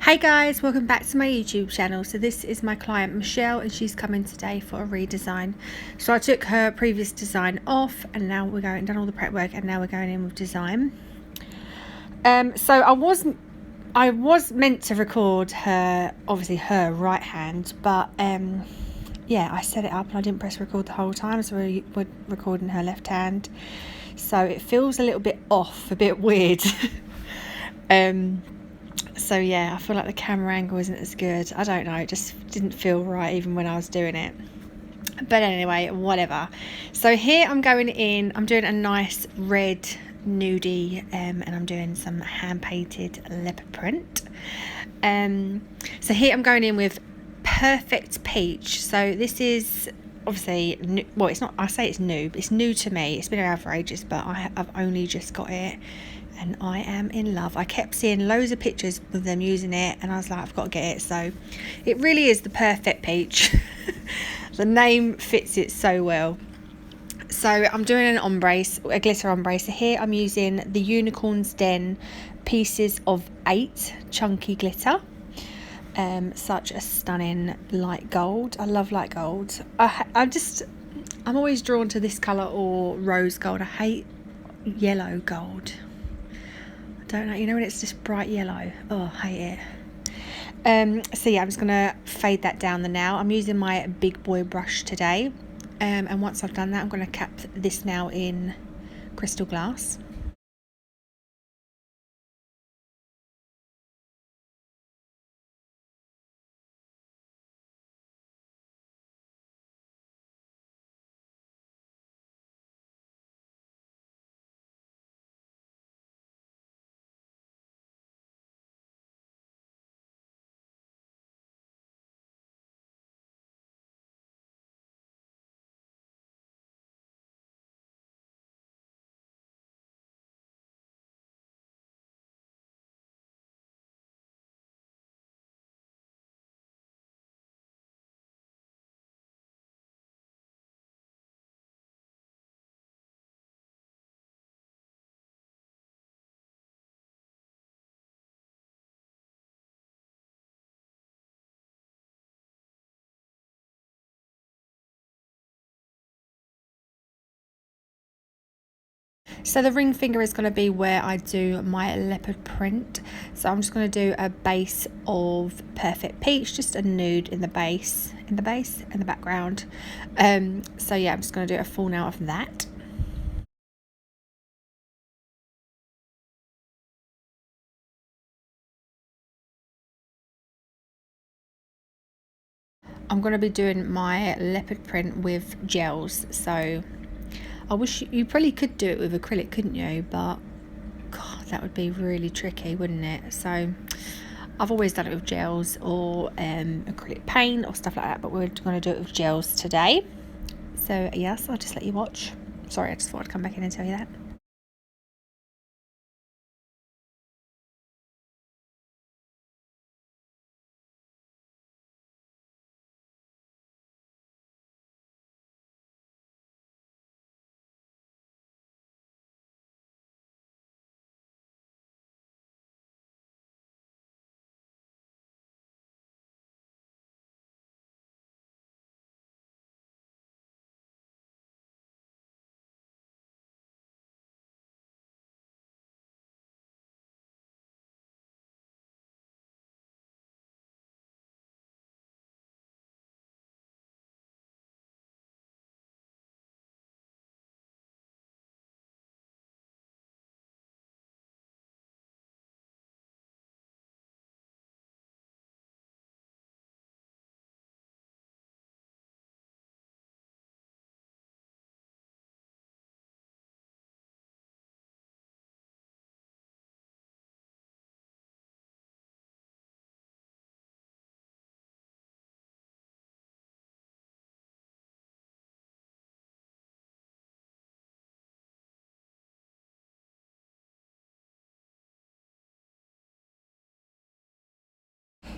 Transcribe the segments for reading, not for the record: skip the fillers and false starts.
Hey guys, welcome back to my YouTube channel. So this is my client Michelle and she's coming today for a redesign. So I took her previous design off and now we're done all the prep work and now we're going in with design. So I was meant to record her, obviously her right hand, but yeah, I set it up and I didn't press record the whole time, so we're recording her left hand. So it feels a little bit off, a bit weird. So yeah, I feel like the camera angle isn't as good. I don't know, it just didn't feel right even when I was doing it. But anyway, whatever. So here I'm going in, I'm doing a nice red nudie, and I'm doing some hand painted leopard print. So here I'm going in with Perfect Peach. So this is obviously new, well, it's not, I say it's new, but it's new to me. It's been around for ages, but I've only just got it and I am in love. I kept seeing loads of pictures of them using it and I was like, I've got to get it. So it really is the Perfect Peach. The name fits it so well. So I'm doing an ombre, a glitter ombre. So here I'm using the Unicorn's Den pieces of 8 chunky glitter. Such a stunning light gold. I love light gold. I'm always drawn to this colour or rose gold. I hate yellow gold. I don't know, you know when it's just bright yellow. Oh, I hate it. So yeah, I'm just gonna fade that down the nail. I'm using my big boy brush today. And once I've done that, I'm gonna cap this nail in crystal glass. So the ring finger is going to be where I do my leopard print. So I'm just going to do a base of Perfect Peach, just a nude in the base, and the background. So yeah, I'm just going to do a full nail of that. I'm going to be doing my leopard print with gels. So I wish you probably could do it with acrylic, couldn't you? But God, that would be really tricky, wouldn't it? So I've always done it with gels or acrylic paint or stuff like that, but we're going to do it with gels today. So yes, I'll just let you watch. Sorry, I just thought I'd come back in and tell you that.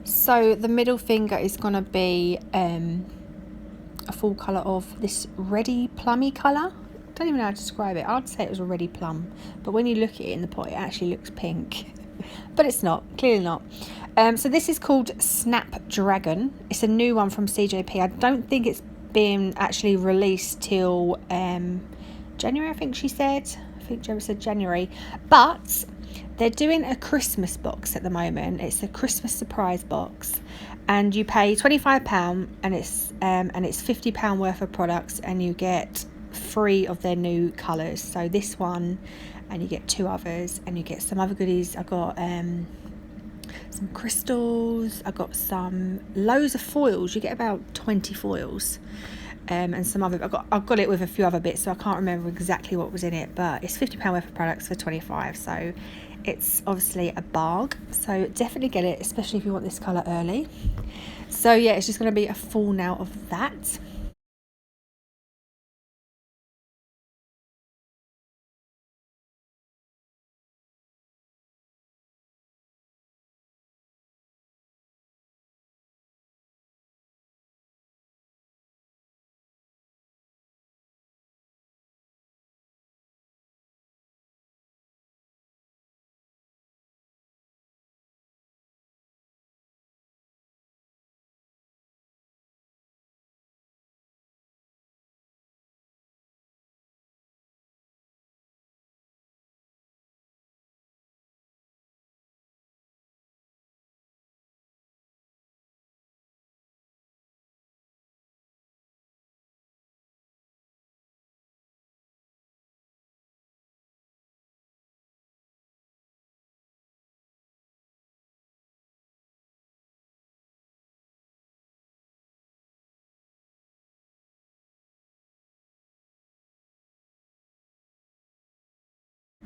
So the middle finger is going to be a full colour of this reddy plummy colour. I don't even know how to describe it. I'd say it was a reddy plum, but when you look at it in the pot, it actually looks pink. But it's not, clearly not. So this is called Snapdragon. It's a new one from CJP. I don't think it's been actually released till January, I think she said. I think Gemma said January. But they're doing a Christmas box at the moment. It's a Christmas surprise box, and you pay £25, and it's £50 worth of products, and you get 3 of their new colours. So this one, and you get 2 others, and you get some other goodies. I got some crystals. I got some loads of foils. You get about 20 foils. And some other, I've got it with a few other bits, so I can't remember exactly what was in it, but it's £50 worth of products for 25, so it's obviously a bargain. So definitely get it, especially if you want this colour early. So yeah, it's just going to be a full now of that.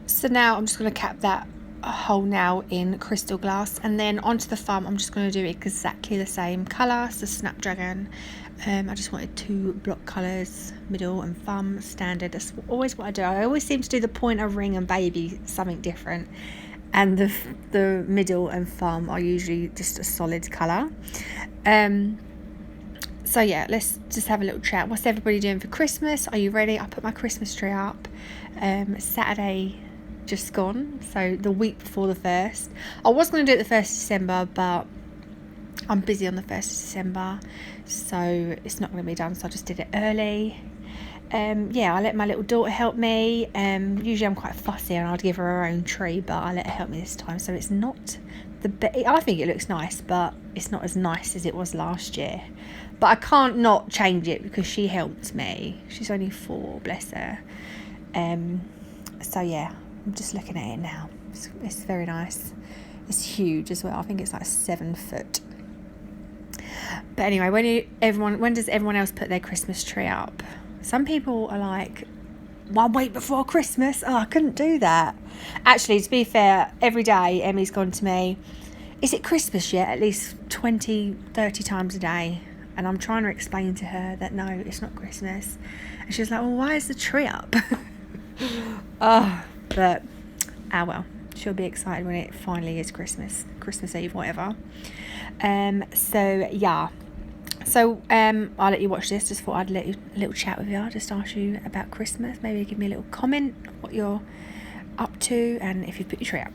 So now I'm just going to cap that hole now in crystal glass, and then onto the thumb I'm just going to do exactly the same colour, so Snapdragon. I just wanted 2 block colours, middle and thumb, standard. That's always what I do. I always seem to do the pointer, ring and baby something different, and the middle and thumb are usually just a solid colour. So yeah, let's just have a little chat. What's everybody doing for Christmas? Are you ready? I put my Christmas tree up Saturday just gone, so the week before the 1st. I was going to do it the 1st of December, but I'm busy on the 1st of December, so it's not going to be done, so I just did it early. Yeah, I let my little daughter help me. Usually I'm quite fussy and I'd give her own tree, but I let her help me this time, so it's not I think it looks nice, but it's not as nice as it was last year. But I can't not change it because she helped me. She's only 4, bless her. So yeah, I'm just looking at it now. It's very nice. It's huge as well. I think it's like 7 foot. But anyway, when does everyone else put their Christmas tree up? Some people are like, one week before Christmas. Oh, I couldn't do that. Actually, to be fair, every day Emmy's gone to me, is it Christmas yet? At least 20, 30 times a day. And I'm trying to explain to her that no, it's not Christmas. And she's like, well, why is the tree up? But well, she'll be excited when it finally is Christmas Eve, whatever. So yeah. So I'll let you watch this. Just thought I'd let you a little chat with you. I'll just ask you about Christmas. Maybe give me a little comment what you're up to and if you put your tree up.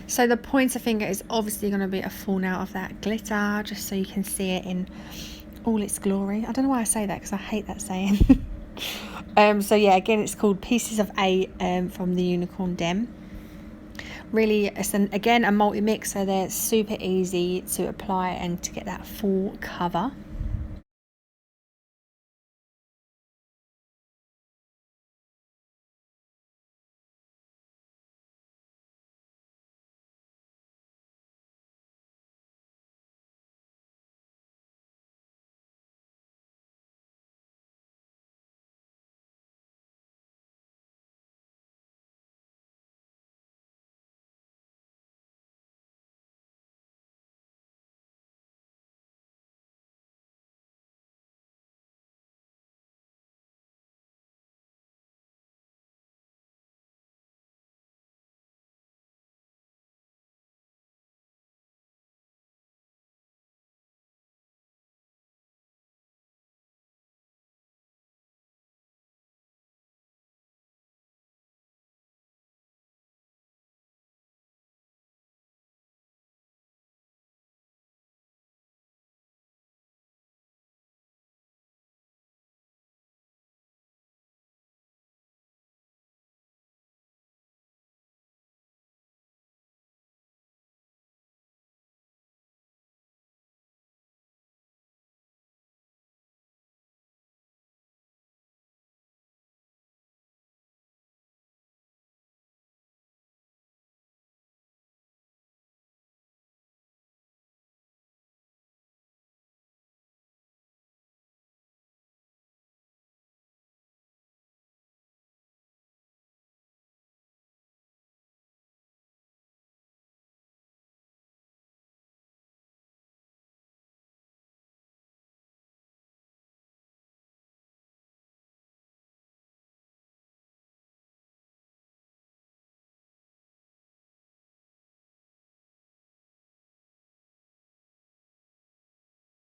So the pointer finger is obviously going to be a full now of that glitter, just so you can see it in all its glory. I don't know why I say that, because I hate that saying. So yeah, again, it's called Pieces of 8 from the Unicorn Dem. Really, it's again a multi-mix, so they're super easy to apply and to get that full cover.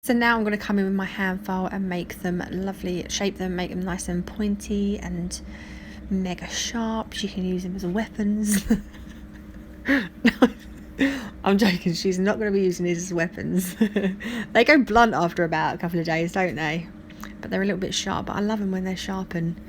So now I'm going to come in with my hand file and make them lovely, shape them, make them nice and pointy and mega sharp. You can use them as weapons. I'm joking, she's not going to be using these as weapons. They go blunt after about a couple of days, don't they? But they're a little bit sharp, but I love them when they're sharp and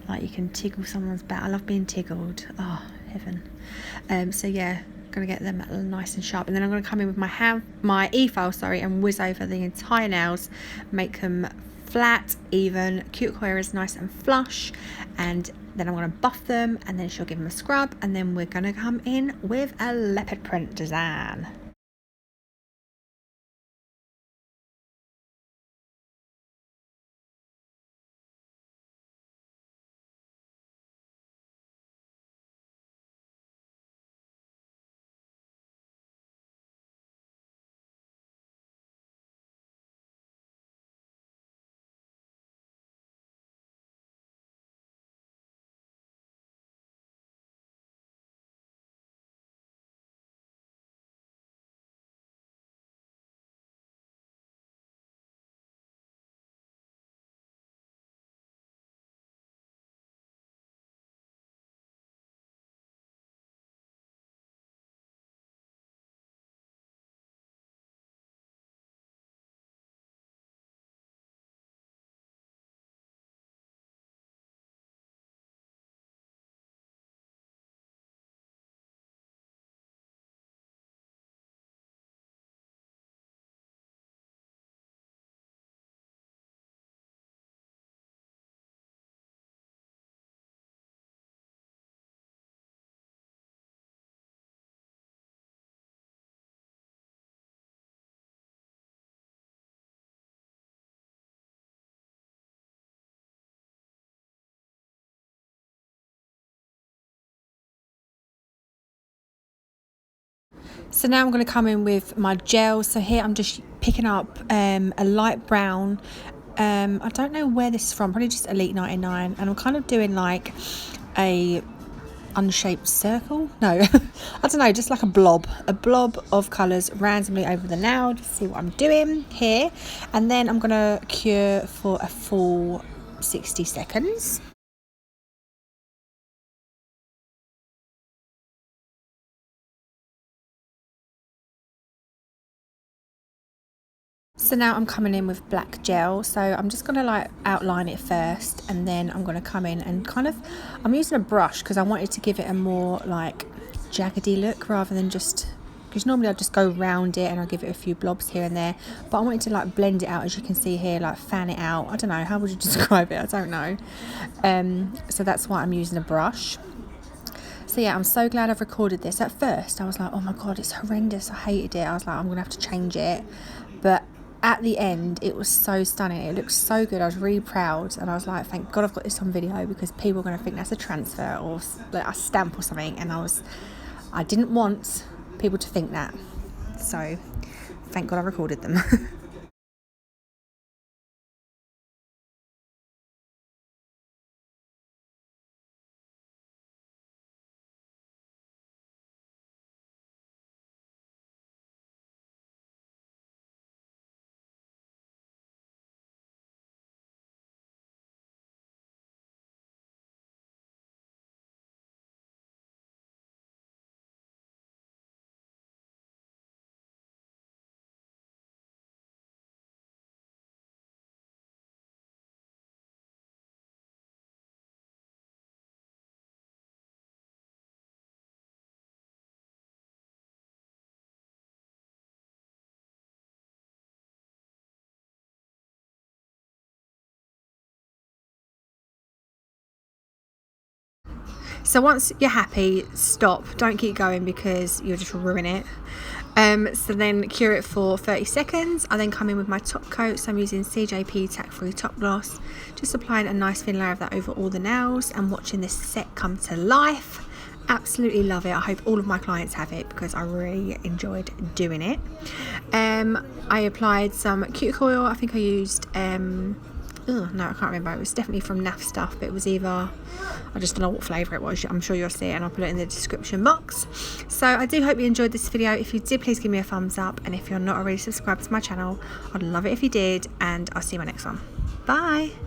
like you can tickle someone's back. I love being tickled. Oh, heaven. So yeah, going to get them nice and sharp, and then I'm going to come in with my Efile, sorry, and whiz over the entire nails, make them flat, even, cuticle areas nice and flush, and then I'm going to buff them, and then she'll give them a scrub, and then we're going to come in with a leopard print design. So now I'm going to come in with my gel. So here I'm just picking up a light brown. I don't know where this is from, probably just Elite 99, and I'm kind of doing like a unshaped circle. No, I don't know, just like a blob of colours randomly over the nail. Just see what I'm doing here, and then I'm going to cure for a full 60 seconds. So now I'm coming in with black gel, so I'm just going to like outline it first, and then I'm going to come in and kind of, I'm using a brush because I wanted to give it a more like jaggedy look rather than just, because normally I'll just go round it and I'll give it a few blobs here and there, but I wanted to like blend it out, as you can see here, like fan it out. I don't know, how would you describe it? I don't know. So that's why I'm using a brush. So yeah, I'm so glad I've recorded this. At first I was like, oh my god, it's horrendous, I hated it. I was like, I'm gonna have to change it, but at the end it was so stunning, it looked so good. I was really proud, and I was like, thank god I've got this on video, because people are going to think that's a transfer or like a stamp or something, and I didn't want people to think that, so thank god I recorded them. So once you're happy, stop, don't keep going because you'll just ruin it. So then cure it for 30 seconds. I then come in with my top coat, so I'm using CJP tack free top gloss, just applying a nice thin layer of that over all the nails and watching this set come to life. Absolutely love it. I hope all of my clients have it because I really enjoyed doing it. I applied some cuticle oil. I think I used no, I can't remember, it was definitely from Naff stuff, but it was either, I just don't know what flavour it was. I'm sure you'll see it and I'll put it in the description box. So I do hope you enjoyed this video. If you did, please give me a thumbs up, and if you're not already subscribed to my channel, I'd love it if you did, and I'll see you in my next one. Bye.